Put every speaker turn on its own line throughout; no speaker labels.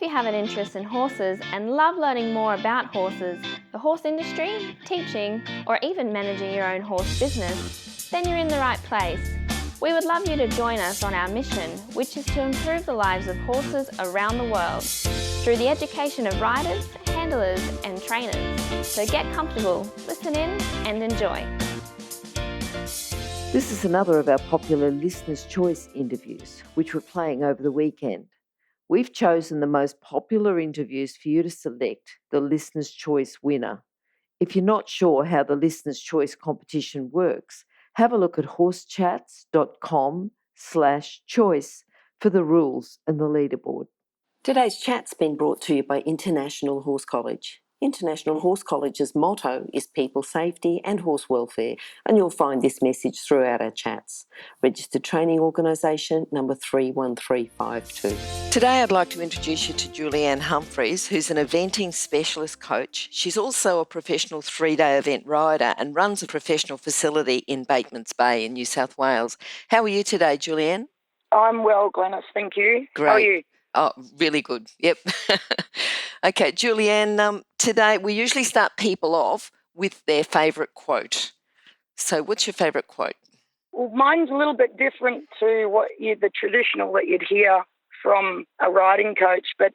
you have an interest in horses and love learning more about horses, the horse industry, teaching, or even managing your own horse business, then you're in the right place. We would love you to join us on our mission, which is to improve the lives of horses around the world through the education of riders, handlers, and trainers. So get comfortable, listen in, and enjoy.
This is another of our popular Listener's Choice interviews, which we're playing over the weekend. We've chosen the most popular interviews for you to select the Listener's Choice winner. If you're not sure how the Listener's Choice competition works, have a look at horsechats.com/choice for the rules and the leaderboard. Today's chat's been brought to you by International Horse College. International Horse College's motto is people safety and horse welfare, and you'll find this message throughout our chats. Registered Training Organisation number 31352. Today I'd like to introduce you to Julianne Humphries, who's an eventing specialist coach. She's also a professional 3-day event rider and runs a professional facility in Batemans Bay in New South Wales. How are you today, Julianne?
I'm well, Glenys, thank you.
Great.
How are you?
Oh, really good. Yep. Okay, Julianne, today we usually start people off with their favourite quote. So what's your favourite quote?
Well, mine's a little bit different to the traditional that you'd hear from a riding coach, but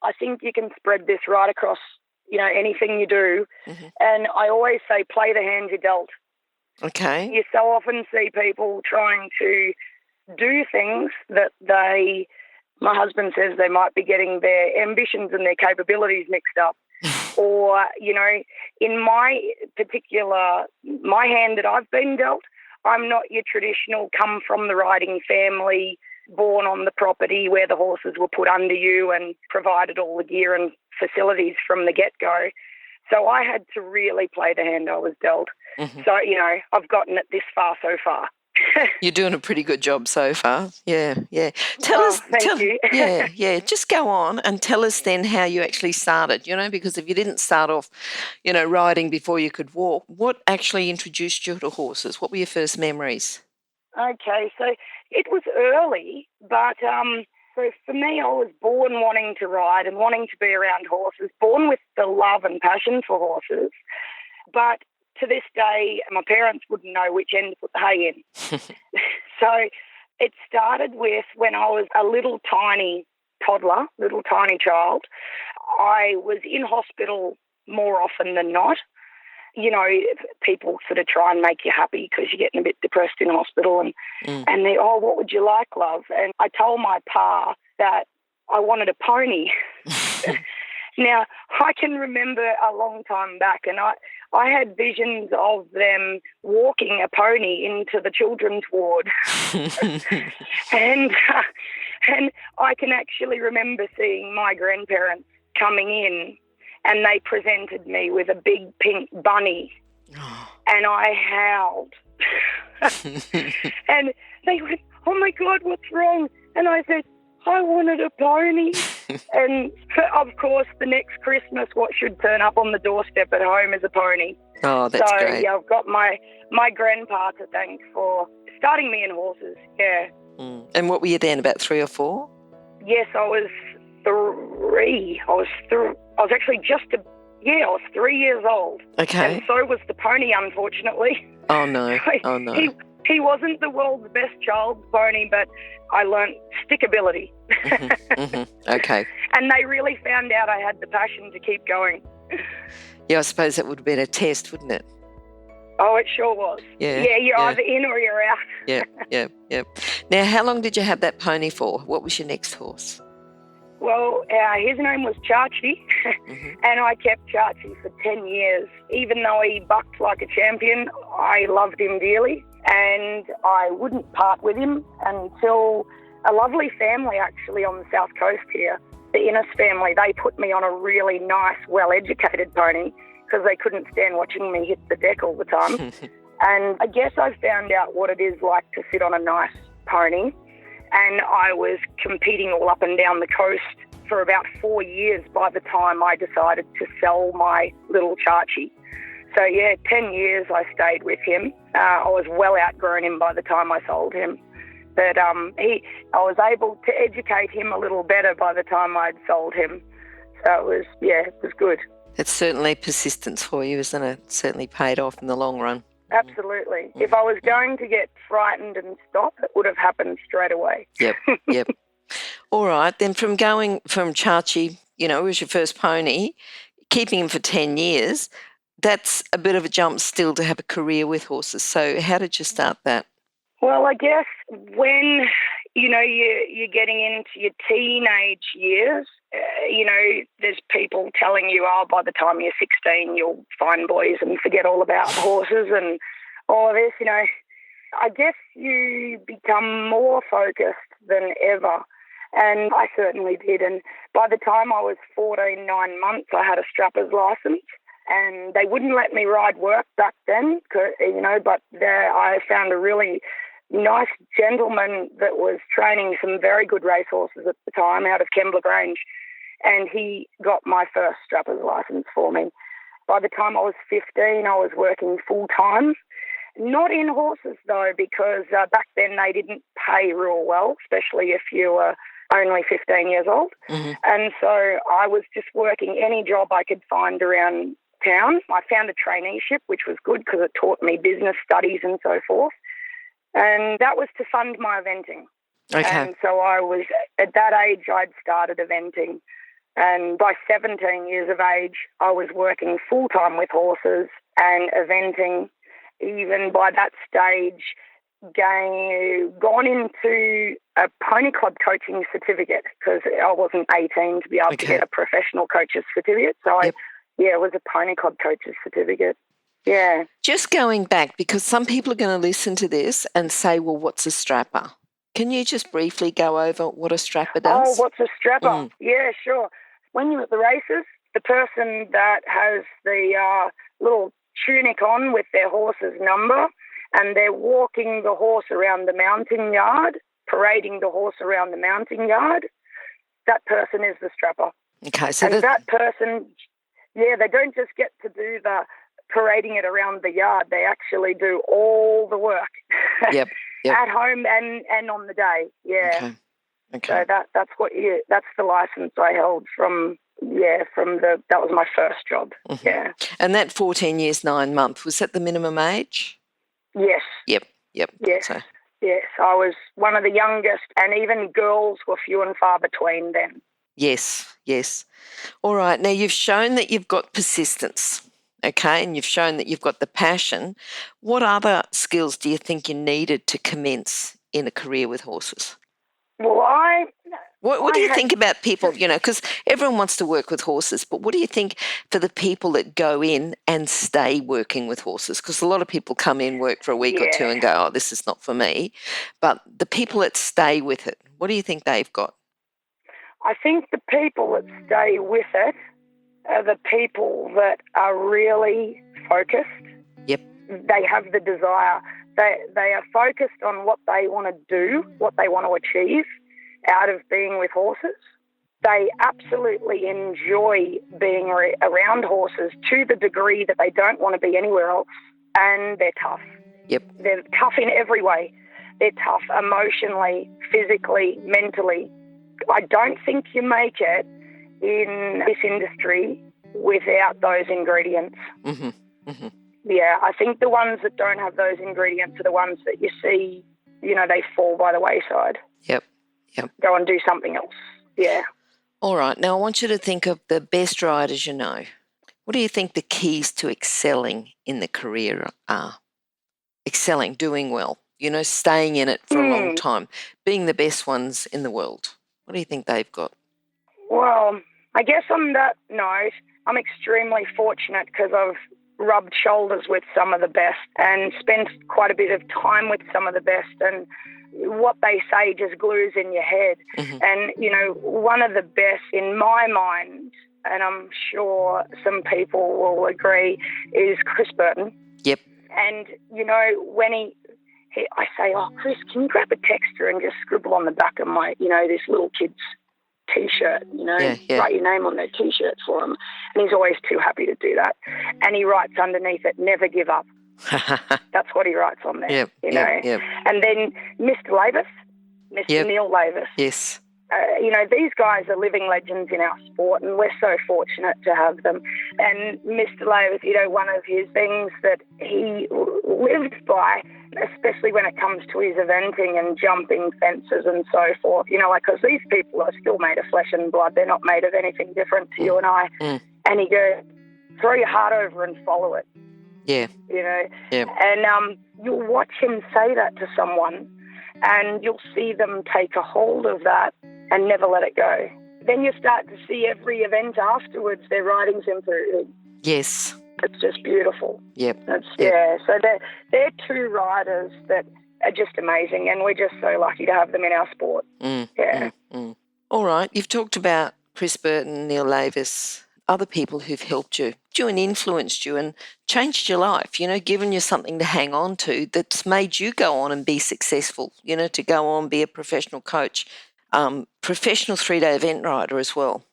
I think you can spread this right across, anything you do. Mm-hmm. And I always say, play the hand you're dealt.
Okay.
You so often see people trying to do things that my husband says they might be getting their ambitions and their capabilities mixed up. Or, in my hand that I've been dealt, I'm not your traditional come from the riding family, born on the property where the horses were put under you and provided all the gear and facilities from the get-go. So I had to really play the hand I was dealt. Mm-hmm. So, I've gotten it this far so far.
You're doing a pretty good job so far. Yeah.
Thank you.
Just go on and tell us then how you actually started, because if you didn't start off, riding before you could walk, what actually introduced you to horses? What were your first memories?
Okay, so it was early, but so for me, I was born wanting to ride and wanting to be around horses, born with the love and passion for horses, but to this day, my parents wouldn't know which end to put the hay in. So it started with when I was a little tiny toddler, little tiny child. I was in hospital more often than not. People sort of try and make you happy because you're getting a bit depressed in hospital. And they, what would you like, love? And I told my pa that I wanted a pony. Now, I can remember a long time back, and I had visions of them walking a pony into the children's ward. and I can actually remember seeing my grandparents coming in, and they presented me with a big pink bunny, and I howled. And they went, "Oh, my God, what's wrong?" And I said, "I wanted a pony." And, of course, the next Christmas, what should turn up on the doorstep at home is a pony.
Oh, that's great.
So, yeah, I've got my grandpa to thank for starting me in horses, yeah.
And what were you then, about 3 or 4?
Yes, I was 3. I was actually I was 3 years old.
Okay.
And so was the pony, unfortunately.
Oh, no.
He wasn't the world's best child's pony, but I learnt stickability.
Okay.
And they really found out I had the passion to keep going.
Yeah, I suppose that would have been a test, wouldn't it?
Oh, it sure was.
Yeah.
Yeah, you're either in or you're out.
Yeah. Now, how long did you have that pony for? What was your next horse?
Well, his name was Chachi, and I kept Chachi for 10 years. Even though he bucked like a champion, I loved him dearly, and I wouldn't part with him until a lovely family actually on the south coast here, the Innes family, they put me on a really nice, well-educated pony because they couldn't stand watching me hit the deck all the time. And I guess I found out what it is like to sit on a nice pony. And I was competing all up and down the coast for about 4 years by the time I decided to sell my little Chachi. So, 10 years I stayed with him. I was well outgrown him by the time I sold him. But I was able to educate him a little better by the time I'd sold him. So it was good.
It's certainly persistence for you, isn't it? It certainly paid off in the long run.
Absolutely. If I was going to get frightened and stop, it would have happened straight away.
Yep. All right, then from going from Chachi, it was your first pony, keeping him for 10 years, that's a bit of a jump still to have a career with horses. So how did you start that?
Well, I guess when, you're getting into your teenage years, there's people telling you, by the time you're 16, you'll find boys and forget all about horses and all of this, I guess you become more focused than ever. And I certainly did. And by the time I was 14, 9 months, I had a strapper's license. And they wouldn't let me ride work back then, but I found a really nice gentleman that was training some very good racehorses at the time out of Kembla Grange, and he got my first strapper's license for me. By the time I was 15, I was working full-time. Not in horses, though, because back then they didn't pay real well, especially if you were only 15 years old.
Mm-hmm.
And so I was just working any job I could find around town. I found a traineeship, which was good because it taught me business studies and so forth. And that was to fund my eventing.
Okay.
And so I was, at that age, I'd started eventing. And by 17 years of age, I was working full-time with horses and eventing. Even by that stage, gone into a pony club coaching certificate because I wasn't 18 to be able to get a professional coach's certificate. So it was a pony club coach's certificate. Yeah.
Just going back, because some people are going to listen to this and say, well, what's a strapper? Can you just briefly go over what a strapper does?
Oh, what's a strapper? Yeah, sure. When you're at the races, the person that has the little tunic on with their horse's number, and they're walking the horse around the mounting yard, parading the horse around the mounting yard, that person is the strapper.
Okay, so
and that person, they don't just get to do the parading it around the yard. They actually do all the work.
Yep.
At home and on the day. Yeah.
Okay.
So that's the license I held that was my first job.
Mm-hmm.
Yeah.
And that 14 years, 9 months, was that the minimum age?
Yes.
Yep.
Yes.
So.
Yes. I was one of the youngest, and even girls were few and far between then.
Yes. All right. Now, you've shown that you've got persistence. Okay, and you've shown that you've got the passion. What other skills do you think you needed to commence in a career with horses?
Well,
What do you think about people, because everyone wants to work with horses, but what do you think for the people that go in and stay working with horses? Because a lot of people come in, work for a week or two and go, oh, this is not for me. But the people that stay with it, what do you think they've got?
I think the people that stay with it are the people that are really focused.
Yep.
They have the desire. They are focused on what they want to do, what they want to achieve out of being with horses. They absolutely enjoy being around horses to the degree that they don't want to be anywhere else. And they're tough.
Yep.
They're tough in every way. They're tough emotionally, physically, mentally. I don't think you make it in this industry without those ingredients.
Mm-hmm. Mm-hmm.
Yeah, I think the ones that don't have those ingredients are the ones that you see, they fall by the wayside.
Yep.
Go and do something else. Yeah.
All right. Now, I want you to think of the best riders you know. What do you think the keys to excelling in the career are? Excelling, doing well, staying in it for a long time, being the best ones in the world. What do you think they've got?
Well, I guess on that note, I'm extremely fortunate because I've rubbed shoulders with some of the best and spent quite a bit of time with some of the best, and what they say just glues in your head.
Mm-hmm.
And, one of the best in my mind, and I'm sure some people will agree, is Chris Burton.
Yep.
And, when I say, oh, Chris, can you grab a texter and just scribble on the back of my, this little kid's T-shirt, write your name on their T-shirt for him. And he's always too happy to do that. And he writes underneath it, never give up. That's what he writes on there,
Yep.
And then Mr. Lavis, Mr. Neil Lavis.
Yes.
These guys are living legends in our sport, and we're so fortunate to have them. And Mr. Lavis, one of his things that he lived by, especially when it comes to his eventing and jumping fences and so forth, because these people are still made of flesh and blood. They're not made of anything different to you and I. And he goes, throw your heart over and follow it.
Yeah. Yeah.
And you'll watch him say that to someone, and you'll see them take a hold of that and never let it go. Then you start to see every event afterwards, their riding's improving.
Yes.
It's just beautiful.
Yep.
Yeah, so they're two riders that are just amazing, and we're just so lucky to have them in our sport.
All right, you've talked about Chris Burton, Neil Lavis, other people who've helped you and influenced you and changed your life, given you something to hang on to that's made you go on and be successful, to go on, be a professional coach, professional 3-day event rider as well.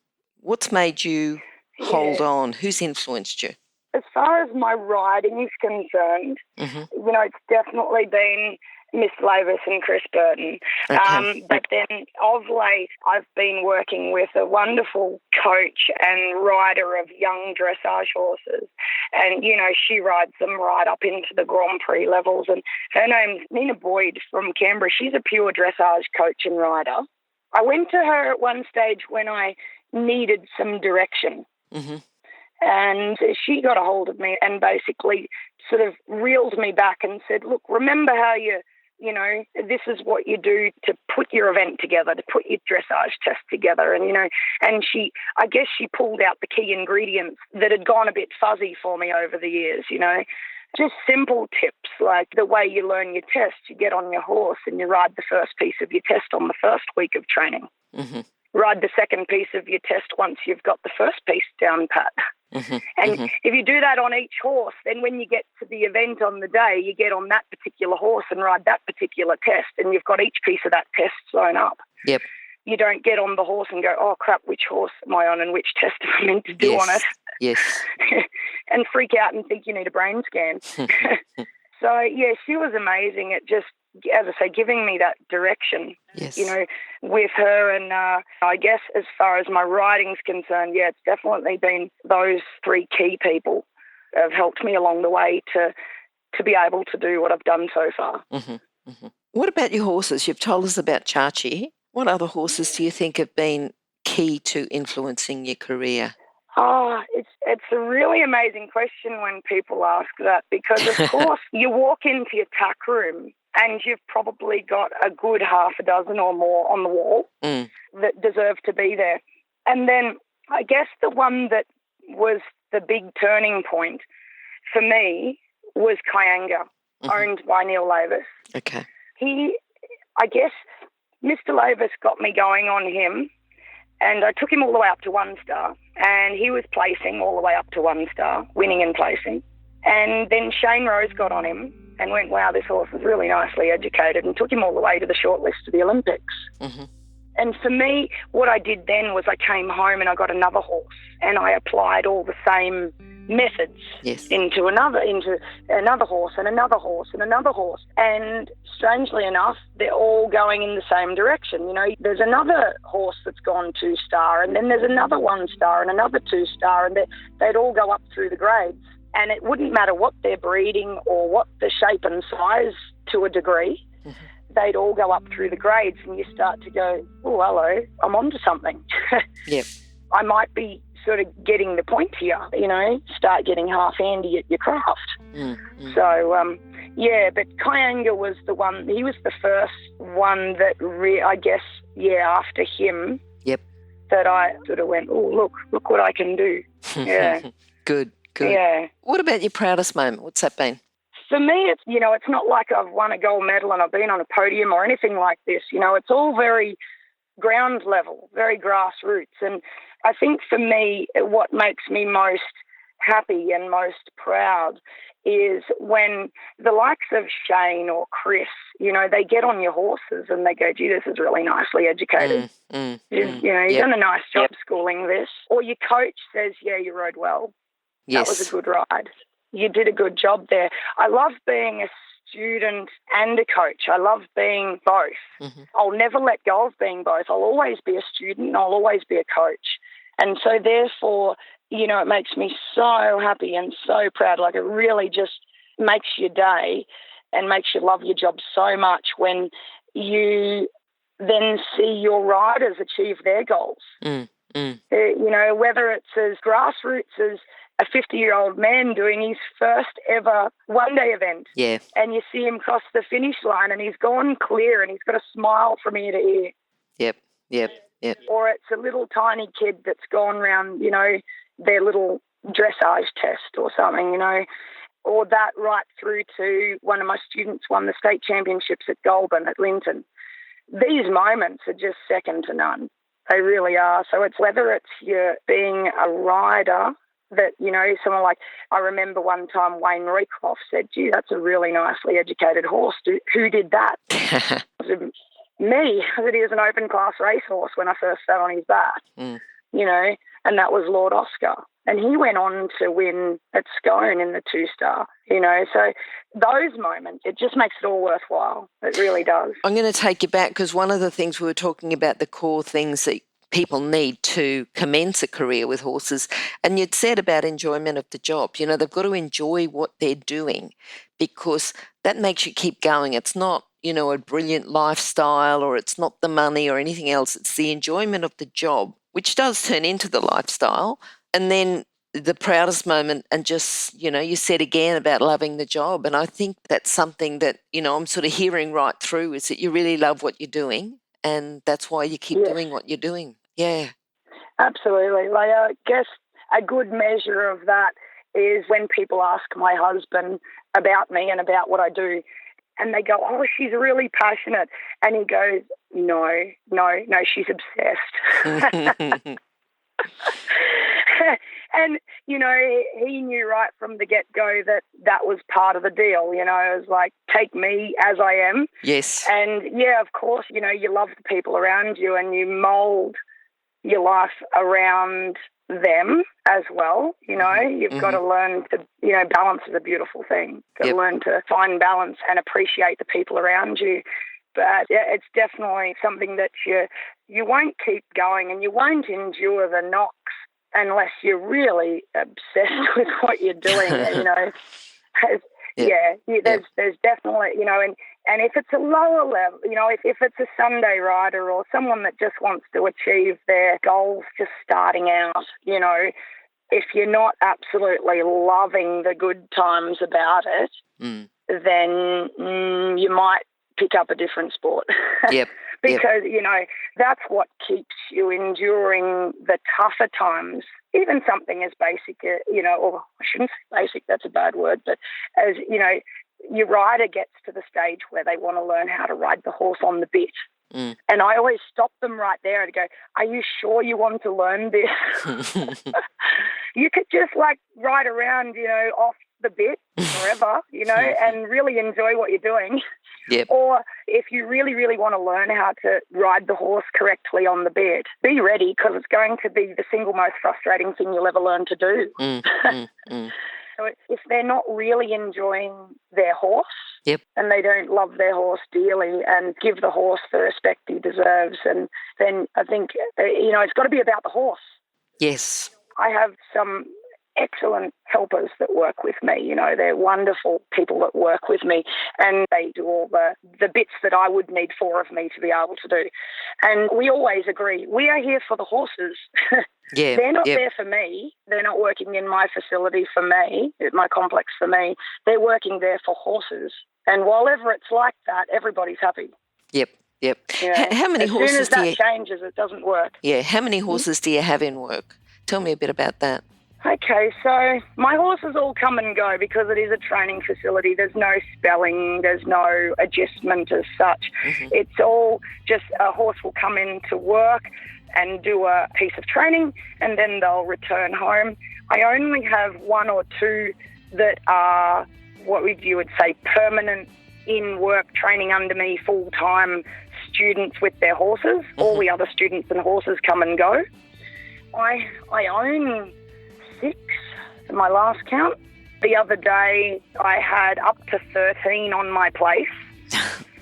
What's made you hold on? Who's influenced you?
As far as my riding is concerned, it's definitely been Miss Lavis and Chris Burton. But then of late, I've been working with a wonderful coach and rider of young dressage horses. And, she rides them right up into the Grand Prix levels. And her name's Nina Boyd from Canberra. She's a pure dressage coach and rider. I went to her at one stage when I needed some direction. And she got a hold of me and basically sort of reeled me back and said, look, remember how this is what you do to put your event together, to put your dressage test together. And, and I guess she pulled out the key ingredients that had gone a bit fuzzy for me over the years, just simple tips like the way you learn your test. You get on your horse and you ride the first piece of your test on the first week of training. Ride the second piece of your test once you've got the first piece down pat. And if you do that on each horse, then when you get to the event on the day, you get on that particular horse and ride that particular test, and you've got each piece of that test sewn up.
Yep.
You don't get on the horse and go, oh, crap, which horse am I on and which test am I meant to do on it?
Yes.
And freak out and think you need a brain scan. So, she was amazing at just, as I say, giving me that direction, with her. And I guess as far as my riding's concerned, it's definitely been those three key people have helped me along the way to be able to do what I've done so far.
What about your horses? You've told us about Chachi. What other horses do you think have been key to influencing your career?
Oh, it's a really amazing question when people ask that, because, of course, you walk into your tack room and you've probably got a good half a dozen or more on the wall that deserve to be there. And then I guess the one that was the big turning point for me was Kyanga, owned by Neil Lavis.
Okay.
I guess Mr. Lavis got me going on him, and I took him all the way up to 1 star, and he was placing all the way up to 1 star, winning and placing. And then Shane Rose got on him and went, wow, this horse is really nicely educated, and took him all the way to the shortlist to the Olympics. And for me, what I did then was I came home and I got another horse, and I applied all the same methods into another horse and another horse and another horse. And strangely enough, they're all going in the same direction. There's another horse that's gone 2 star, and then there's another 1 star and another 2 star, and they'd all go up through the grades. And it wouldn't matter what they're breeding or what the shape and size to a degree, they'd all go up through the grades, and you start to go, oh, hello, I'm onto something. I might be sort of getting the point here, start getting half-handy at your craft. So, but Kyanga was the one, he was the first one that I guess, after him, that I sort of went, oh, look what I can do.
Good.
Yeah.
What about your proudest moment? What's that been?
For me, it's not like I've won a gold medal and I've been on a podium or anything like this. It's all very ground level, very grassroots. And I think for me, what makes me most happy and most proud is when the likes of Shane or Chris, they get on your horses and they go, gee, this is really nicely educated. You've done a nice job schooling this. Or your coach says, yeah, you rode well. That was a good ride. You did a good job there. I love being student and a coach. I love being both.
Mm-hmm.
I'll never let go of being both. I'll always be a student and I'll always be a coach. And so therefore, you know, it makes me so happy and so proud. Like, it really just makes your day and makes you love your job so much when you then see your riders achieve their goals. You know, whether it's as grassroots as a 50-year-old man doing his first ever one-day event.
Yeah.
And you see him cross the finish line and he's gone clear and he's got a smile from ear to ear.
Yep.
Or it's a little tiny kid that's gone round, you know, their little dressage test or something, you know, or that right through to one of my students won the state championships at Goulburn at Linton. These moments are just second to none. They really are. So it's whether it's you being a rider that, you know, someone like, I remember one time Wayne Roycroft said, gee, that's a really nicely educated horse. Who did that? Me. I said he was an open class racehorse when I first sat on his back, you know, and that was Lord Oscar. And he went on to win at Scone in the 2-star, you know. So those moments, it just makes it all worthwhile. It really does.
I'm going to take you back because one of the things we were talking about, the core things that people need to commence a career with horses, and you'd said about enjoyment of the job. You know, they've got to enjoy what they're doing because that makes you keep going. It's not, you know, a brilliant lifestyle or it's not the money or anything else. It's the enjoyment of the job, which does turn into the lifestyle. And then the proudest moment, and just, you know, you said again about loving the job. And I think that's something that, you know, I'm sort of hearing right through is that you really love what you're doing and that's why you keep doing what you're doing. Yeah.
Absolutely. Like, I guess a good measure of that is when people ask my husband about me and about what I do, and they go, oh, she's really passionate. And he goes, no, she's obsessed. And, you know, he knew right from the get-go that was part of the deal. You know, it was like, take me as I am.
Yes.
And, yeah, of course, you know, you love the people around you and you mould your life around them as well. You know, you've got to learn to, you know, balance is a beautiful thing. You've got to learn to find balance and appreciate the people around you. But yeah, it's definitely something that you won't keep going and you won't endure the knocks unless you're really obsessed with what you're doing, you know. There's definitely, you know, and if it's a lower level, you know, if it's a Sunday rider or someone that just wants to achieve their goals just starting out, you know, if you're not absolutely loving the good times about it, then you might pick up a different sport. Because, you know, that's what keeps you enduring the tougher times. Even something as basic, you know, or I shouldn't say basic, that's a bad word, but as, you know, your rider gets to the stage where they want to learn how to ride the horse on the bit. And I always stop them right there and go, are you sure you want to learn this? You could just like ride around, you know, off the bit forever, you know, and really enjoy what you're doing. Or if you really, really want to learn how to ride the horse correctly on the bit, be ready because it's going to be the single most frustrating thing you'll ever learn to do. So if they're not really enjoying their horse and they don't love their horse dearly and give the horse the respect he deserves, and then I think, you know, it's got to be about the horse.
Yes.
I have some excellent helpers that work with me. You know, they're wonderful people that work with me and they do all the bits that I would need 4 of me to be able to do. And we always agree, we are here for the horses. They're not there for me. They're not working in my facility for me, my complex for me. They're working there for horses. And while ever it's like that, everybody's happy.
Yep.
You know,
How many horses
as soon as that changes, it doesn't work.
Yeah, how many horses do you have in work? Tell me a bit about that.
Okay, so my horses all come and go because it is a training facility. There's no spelling, there's no adjustment as such. It's all just a horse will come in to work and do a piece of training and then they'll return home. I only have 1 or 2 that are what you would say permanent in work training under me full-time students with their horses. All the other students and horses come and go. I own 6 at my last count. The other day, I had up to 13 on my place.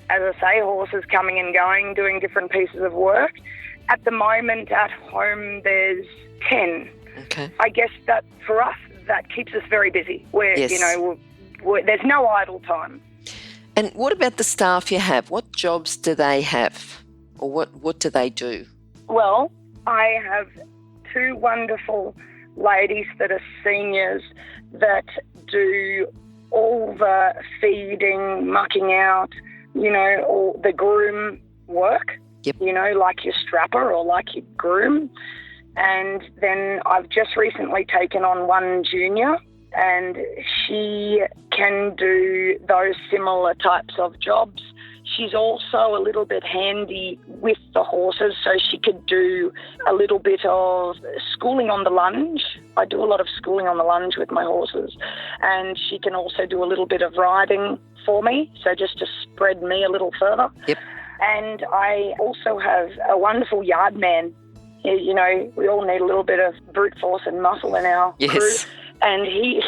As I say, horses coming and going, doing different pieces of work. At the moment, at home, there's 10.
Okay.
I guess that for us, that keeps us very busy.
Yes.
There's no idle time.
And what about the staff you have? What jobs do they have? Or what do they do?
Well, I have 2 wonderful ladies that are seniors that do all the feeding, mucking out, all the groom work,
Yep.
like your strapper or like your groom. And then I've just recently taken on one junior, and she can do those similar types of jobs. She's also a little bit handy with the horses, so she could do a little bit of schooling on the lunge. I do a lot of schooling on the lunge with my horses, and she can also do a little bit of riding for me, so just to spread me a little further.
Yep.
And I also have a wonderful yard man. We all need a little bit of brute force and muscle in our crew. And he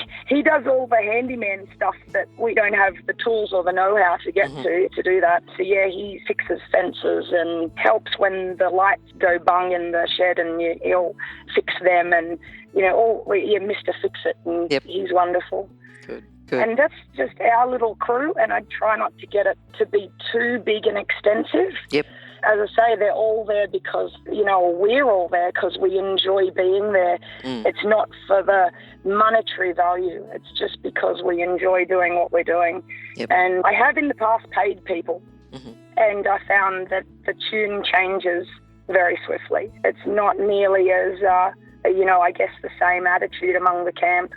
does all the handyman stuff that we don't have the tools or the know-how to get to do that. So, yeah, he fixes fences and helps when the lights go bung in the shed, and he'll fix them, and, Mr. Fix-It, and he's wonderful.
Good.
And that's just our little crew, and I try not to get it to be too big and extensive.
Yep.
As I say, they're all there because, we're all there because we enjoy being there. It's not for the monetary value. It's just because we enjoy doing what we're doing.
Yep.
And I have in the past paid people, and I found that the tune changes very swiftly. It's not nearly as, I guess, the same attitude among the camp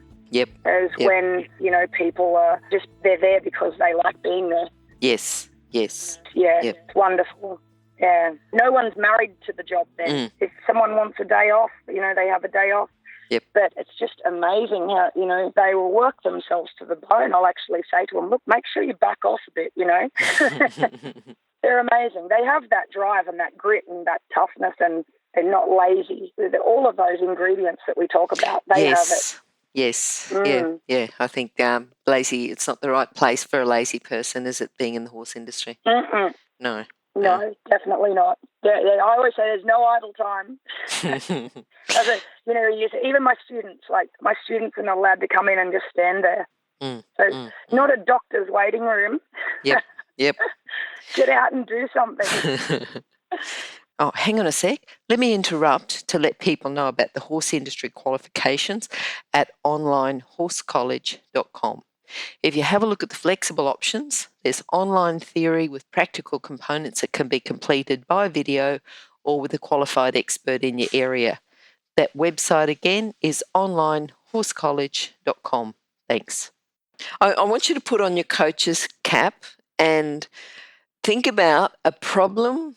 as when, people are just, they're there because they like being there.
Yes. Yeah,
It's wonderful. Yeah, no one's married to the job then. If someone wants a day off, they have a day off.
Yep.
But it's just amazing how, they will work themselves to the bone. I'll actually say to them, look, make sure you back off a bit, They're amazing. They have that drive and that grit and that toughness, and they're not lazy. All of those ingredients that we talk about, they have it.
Yes. Yeah. I think lazy, it's not the right place for a lazy person, is it, being in the horse industry? No.
No, definitely not. I always say there's no idle time. Even my students are not allowed to come in and just stand there. So it's not a doctor's waiting room.
Yep.
Get out and do something.
Oh, hang on a sec. Let me interrupt to let people know about the horse industry qualifications at onlinehorsecollege.com. If you have a look at the flexible options, there's online theory with practical components that can be completed by video or with a qualified expert in your area. That website again is onlinehorsecollege.com. Thanks. I want you to put on your coach's cap and think about a problem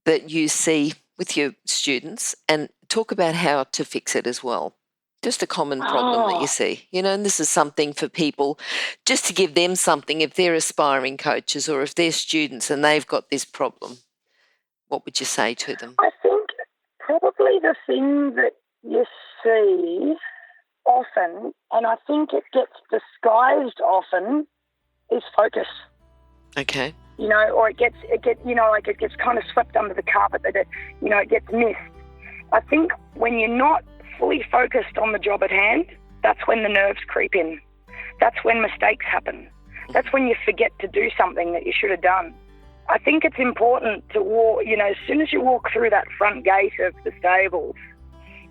that you see with your students and talk about how to fix it as well. Just a common problem that you see, and this is something for people just to give them something if they're aspiring coaches or if they're students and they've got this problem. What would you say to them?
I think probably the thing that you see often, and I think it gets disguised often, is focus.
Okay.
Or it gets kind of swept under the carpet, that it gets missed. I think when you're not fully focused on the job at hand, that's when the nerves creep in. That's when mistakes happen. That's when you forget to do something that you should have done. I think it's important to walk, as soon as you walk through that front gate of the stables,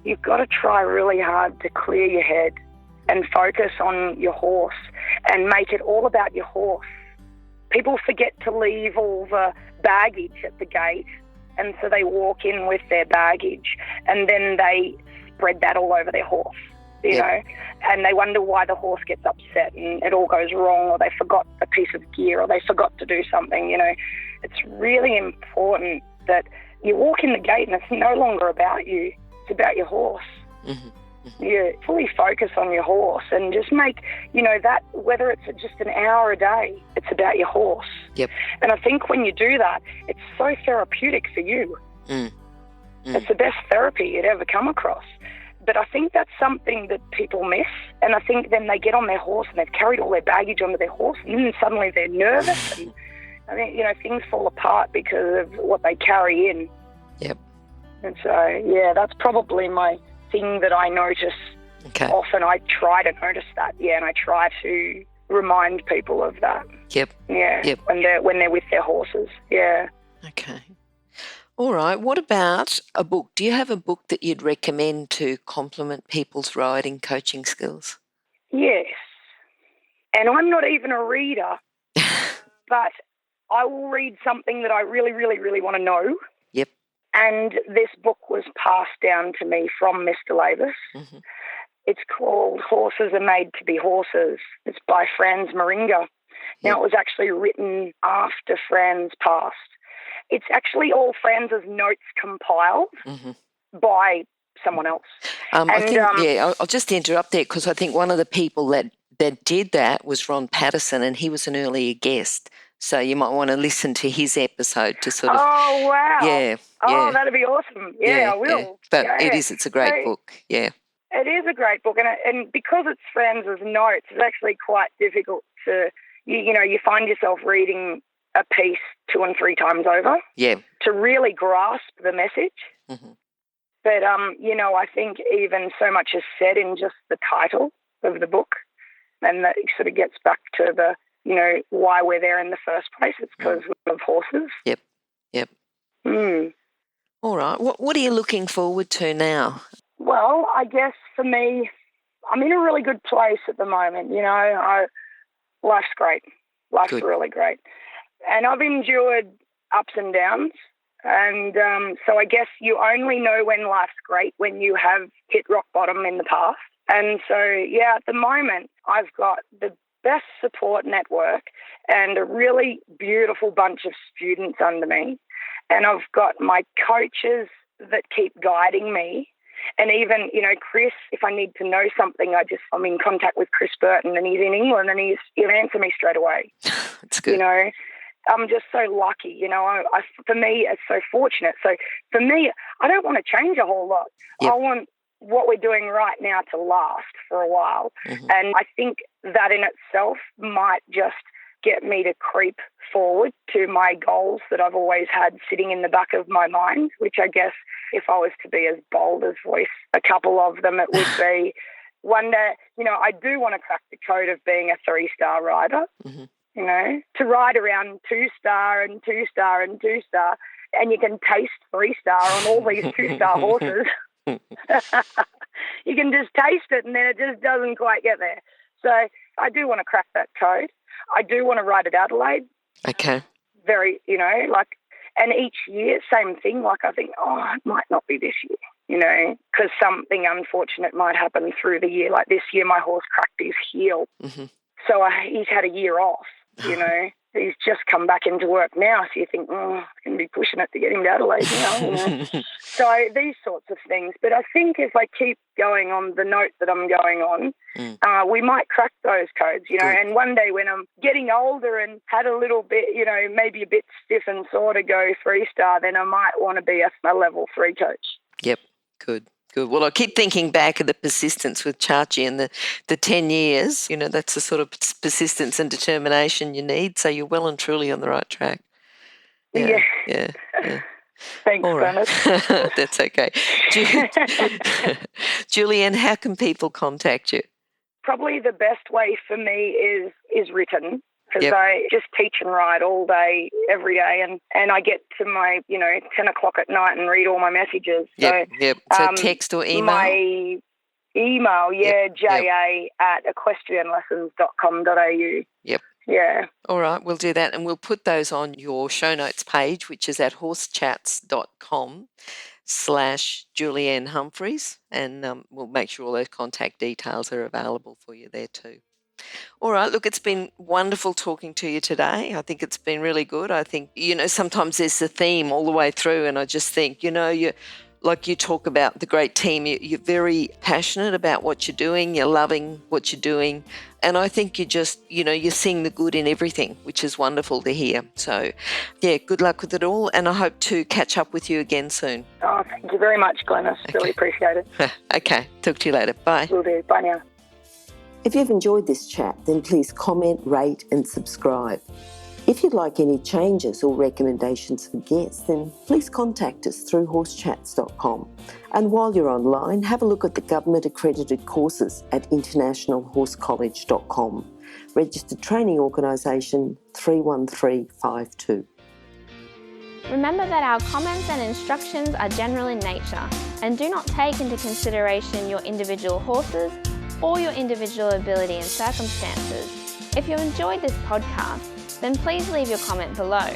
you've got to try really hard to clear your head and focus on your horse and make it all about your horse. People forget to leave all the baggage at the gate, and so they walk in with their baggage, and then they spread that all over their horse, and they wonder why the horse gets upset and it all goes wrong, or they forgot a piece of gear, or they forgot to do something. It's really important that you walk in the gate and it's no longer about you, it's about your horse. You fully focus on your horse and just make, that, whether it's just an hour a day, it's about your horse.
Yep.
And I think when you do that, it's so therapeutic for you. It's the best therapy you'd ever come across. But I think that's something that people miss. And I think then they get on their horse and they've carried all their baggage onto their horse, and then suddenly they're nervous. And I think, things fall apart because of what they carry in.
Yep.
And so, yeah, that's probably my thing that I notice.
Okay.
Often I try to notice that, and I try to remind people of that.
Yep.
Yeah.
Yep.
When they're with their horses. Yeah.
Okay. All right. What about a book? Do you have a book that you'd recommend to complement people's riding coaching skills?
Yes. And I'm not even a reader, but I will read something that I really, really, really want to know.
Yep.
And this book was passed down to me from Mr. Lavis.
Mm-hmm.
It's called Horses Are Made to Be Horses. It's by Franz Moringa. Now, it was actually written after Franz passed. It's actually all Franz's notes compiled by someone else.
I'll just interrupt there because I think one of the people that did that was Ron Patterson, and he was an earlier guest. So you might want to listen to his episode to sort of...
Oh, wow.
Yeah.
Oh, that'd be awesome. Yeah, I will.
Yeah. But
yeah.
It's a great book. Yeah.
It is a great book. And because it's Franz's notes, it's actually quite difficult to, you find yourself reading a piece 2 and 3 times over.
Yeah.
To really grasp the message.
Mm-hmm.
But, I think even so much is said in just the title of the book, and that sort of gets back to the, why we're there in the first place. It's because of horses.
Yep. All right. What are you looking forward to now?
Well, I guess for me, I'm in a really good place at the moment. Life's great. Life's really great. And I've endured ups and downs. And so I guess you only know when life's great when you have hit rock bottom in the past. And so, at the moment, I've got the best support network and a really beautiful bunch of students under me. And I've got my coaches that keep guiding me. And even, Chris, if I need to know something, I'm in contact with Chris Burton, and he's in England, and he'll answer me straight away.
That's good.
I'm just so lucky, for me, it's so fortunate. So for me, I don't want to change a whole lot.
Yep.
I want what we're doing right now to last for a while. Mm-hmm. And I think that in itself might just get me to creep forward to my goals that I've always had sitting in the back of my mind, which I guess if I was to be as bold as voice a couple of them, it would be one day, I do want to crack the code of being a 3-star rider, to ride around 2-star and 2-star and 2-star, and you can taste 3-star on all these 2-star horses. You can just taste it, and then it just doesn't quite get there. So I do want to crack that code. I do want to ride at Adelaide.
Okay.
Very, and each year, same thing. Like I think, it might not be this year, because something unfortunate might happen through the year. Like this year, my horse cracked his heel. Mm-hmm. So he's had a year off, He's just come back into work now, so you think, I'm going to be pushing it to get him to Adelaide now. So these sorts of things. But I think if I keep going on the note that I'm going on, we might crack those codes, And one day when I'm getting older and had a little bit, maybe a bit stiff and sore to go 3-star, then I might want to be a level 3 coach.
Yep, good. Good. Well, I keep thinking back of the persistence with Chachi and the 10 years. That's the sort of persistence and determination you need. So you're well and truly on the right track. Yeah.
Thanks, Glenys.
That's okay. Julianne, how can people contact you?
Probably the best way for me is written. Because I just teach and ride all day, every day, and I get to my, 10 o'clock at night and read all my messages.
So text or email?
My email, ja@equestrianlessons.com.au.
Yep.
Yeah.
All right, we'll do that, and we'll put those on your show notes page, which is at horsechats.com/Julianne Humphries, and we'll make sure all those contact details are available for you there too. All right, look, it's been wonderful talking to you today. I think it's been really good. I think, sometimes there's a theme all the way through, and I just think, like you talk about the great team, you're very passionate about what you're doing, you're loving what you're doing. And I think you just, you're seeing the good in everything, which is wonderful to hear. So, yeah, good luck with it all. And I hope to catch up with you again soon.
Oh, thank you very much, Glenys.
Okay.
Really appreciate it.
Okay, talk to you later. Bye.
Will do. Bye now.
If you've enjoyed this chat, then please comment, rate and subscribe. If you'd like any changes or recommendations for guests, then please contact us through horsechats.com. And while you're online, have a look at the government-accredited courses at internationalhorsecollege.com. Registered Training Organisation 31352.
Remember that our comments and instructions are general in nature and do not take into consideration your individual horses or your individual ability and circumstances. If you enjoyed this podcast, then please leave your comment below.